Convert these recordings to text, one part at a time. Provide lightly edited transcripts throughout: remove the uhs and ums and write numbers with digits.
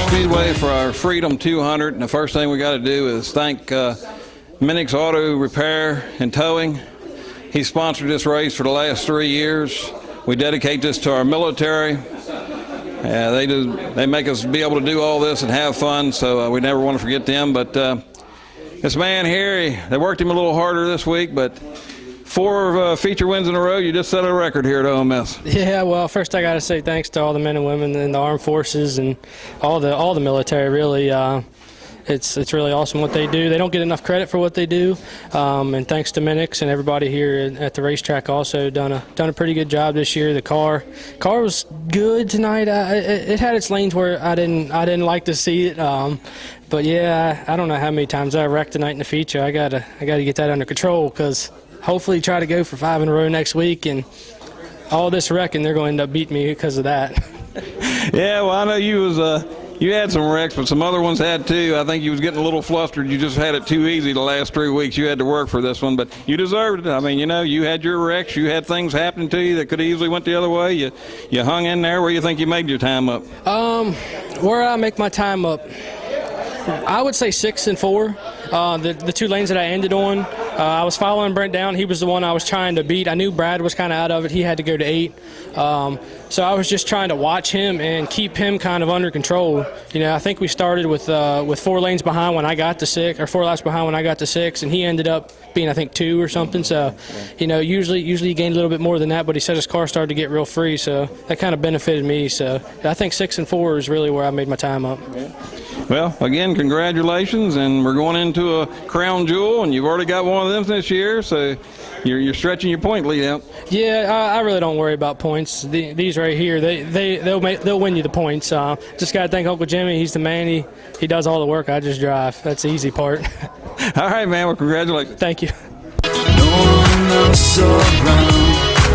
Speedway for our Freedom 200, and the first thing we got to do is thank Minix Auto Repair and Towing. He sponsored this race for the last 3 years. We dedicate this to our military. They make us be able to do all this and have fun, so we never want to forget them. But this man here, they worked him a little harder this week, but 4 feature wins in a row. You just set a record here at OMS. Yeah, well, first I got to say thanks to all the men and women in the armed forces and all the military. Really, it's really awesome what they do. They don't get enough credit for what they do, and thanks to Minix and everybody here at the racetrack also done a pretty good job this year. The car was good tonight. It had its lanes where I didn't like to see it. But yeah, I don't know how many times I wrecked tonight in the feature. I gotta get that under control, because hopefully try to go for 5 in a row next week, and all this wrecking, they're going to end up beating me because of that. Yeah, well, I know you had some wrecks, but some other ones had too. I think you was getting a little flustered. You just had it too easy the last 3 weeks. You had to work for this one, but you deserved it. I mean, you had your wrecks. You had things happen to you that could easily went the other way. You hung in there. Where do you think you made your time up? Where I make my time up, I would say 6 and 4. The 2 lanes that I ended on, I was following Brent down. He was the one I was trying to beat. I knew Brad was kind of out of it. He had to go to 8. So I was just trying to watch him and keep him kind of under control. I think we started with 4 lanes behind when I got to 6, or 4 laps behind when I got to 6, and he ended up being, I think, 2 or something. So, usually you gain a little bit more than that, but he said his car started to get real free, so that kind of benefited me. So I think 6 and 4 is really where I made my time up. Well, again, congratulations, and we're going into a crown jewel, and you've already got one of them this year, so you're stretching your point lead out. Yeah, I really don't worry about points. These right here, they'll win you the points. Just got to thank Uncle Jimmy. He's the man. He does all the work. I just drive. That's the easy part. All right, man. Well, congratulations. Thank you. No one else around.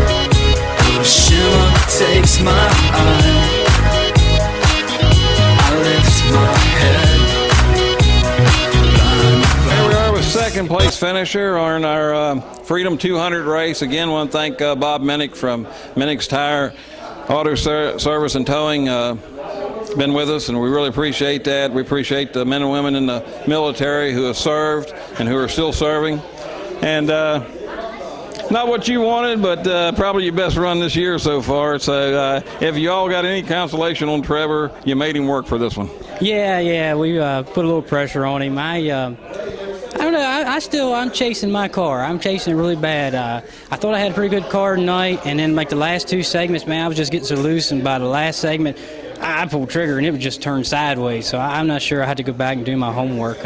The shimmer takes my eye. I lift my head. There we are with second place finisher on our Freedom 200 race. Again, want to thank Bob Minix from Minix Tire Auto Service and Towing. Been with us, and we really appreciate that. We appreciate the men and women in the military who have served and who are still serving. And not what you wanted, but probably your best run this year so far. So if you all got any consolation on Trevor, you made him work for this one. Yeah, we put a little pressure on him. I don't know. I'm chasing my car. I'm chasing it really bad. I thought I had a pretty good car tonight, and then like the last 2 segments, man, I was just getting so loose, and by the last segment, I pulled trigger and it would just turn sideways. So I'm not sure. I had to go back and do my homework.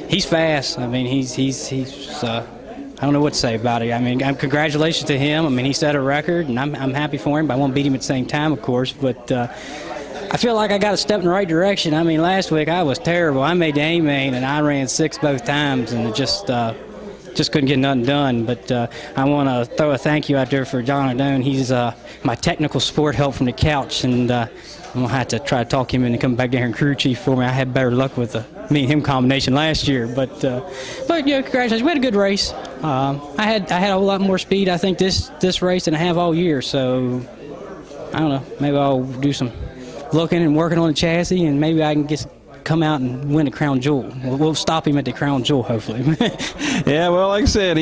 He's fast. I mean, he's I don't know what to say about it. I mean, congratulations to him. I mean, he set a record, and I'm happy for him. But I won't beat him at the same time, of course. But I feel like I got a step in the right direction. I mean, last week I was terrible. I made the A main, and I ran 6 both times, and it just couldn't get nothing done. But I want to throw a thank you out there for John O'Done. He's my technical support help from the couch, and I'm going to have to try to talk him into coming back down here and crew chief for me. I had better luck with the me and him combination last year. But congratulations. We had a good race. I had a whole lot more speed, I think, this race than I have all year. So, I don't know. Maybe I'll do some looking and working on the chassis, and maybe I can come out and win the crown jewel. We'll stop him at the crown jewel, hopefully. Yeah, well, like I said,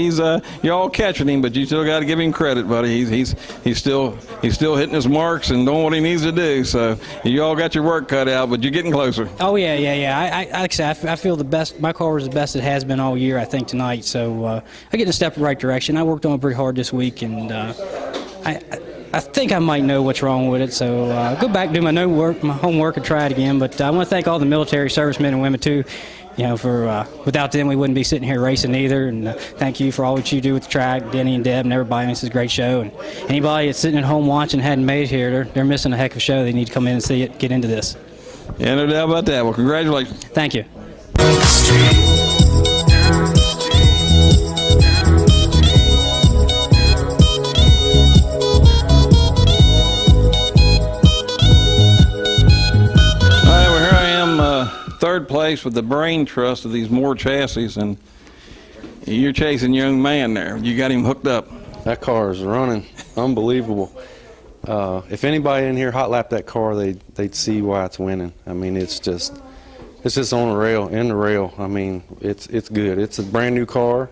you're all catching him, but you still got to give him credit, buddy. He's still hitting his marks and doing what he needs to do. So you all got your work cut out, but you're getting closer. Oh yeah. Like I said, I feel the best. My car was the best it has been all year, I think, tonight. So I get a step in the right direction. I worked on it pretty hard this week, and I think I might know what's wrong with it, so go back and do my homework and try it again. But I want to thank all the military servicemen and women too. For without them we wouldn't be sitting here racing either. And thank you for all that you do with the track, Denny and Deb and everybody. This is a great show. And anybody that's sitting at home watching hadn't made it here, they're missing a heck of a show. They need to come in and see it, get into this. Yeah, no doubt about that. Well, congratulations. Thank you. third place with the brain trust of these Moore chassis, and you're chasing your young man there. You got him hooked up. That car is running unbelievable. If anybody in here hot lapped that car, they'd see why it's winning. I mean, it's just on the rail, in the rail. I mean, it's good. It's a brand new car.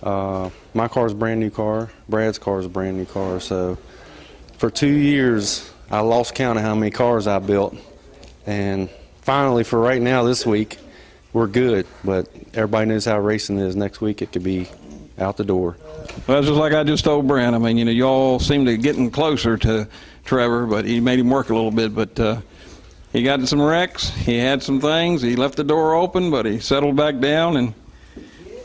My car's a brand new car. Brad's car is a brand new car. So for 2 years, I lost count of how many cars I built. And finally, for right now, this week, we're good. But everybody knows how racing is. Next week, it could be out the door. Well, it's just like I just told Brent. I mean, you know, y'all seem to getting closer to Trevor, but he made him work a little bit. But he got in some wrecks. He had some things. He left the door open, but he settled back down. And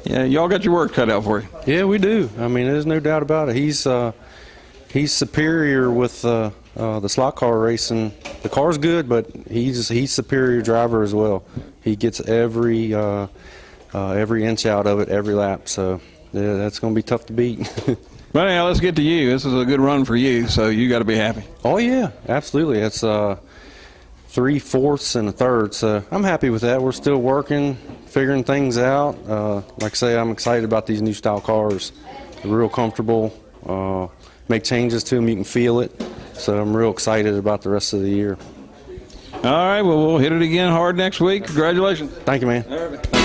yeah, y'all got your work cut out for you. Yeah, we do. I mean, there's no doubt about it. He's superior with the slot car racing. The car's good, but he's superior driver as well. He gets every inch out of it every lap. So yeah, that's going to be tough to beat. But anyhow, let's get to you. This is a good run for you, so you got to be happy. Oh yeah, absolutely. It's 3/4 and a third, so I'm happy with that. We're still working, figuring things out. Like I say, I'm excited about these new style cars. They're real comfortable. Make changes to them, you can feel it. So I'm real excited about the rest of the year. All right, well, we'll hit it again hard next week. Congratulations. Thank you, man. All right.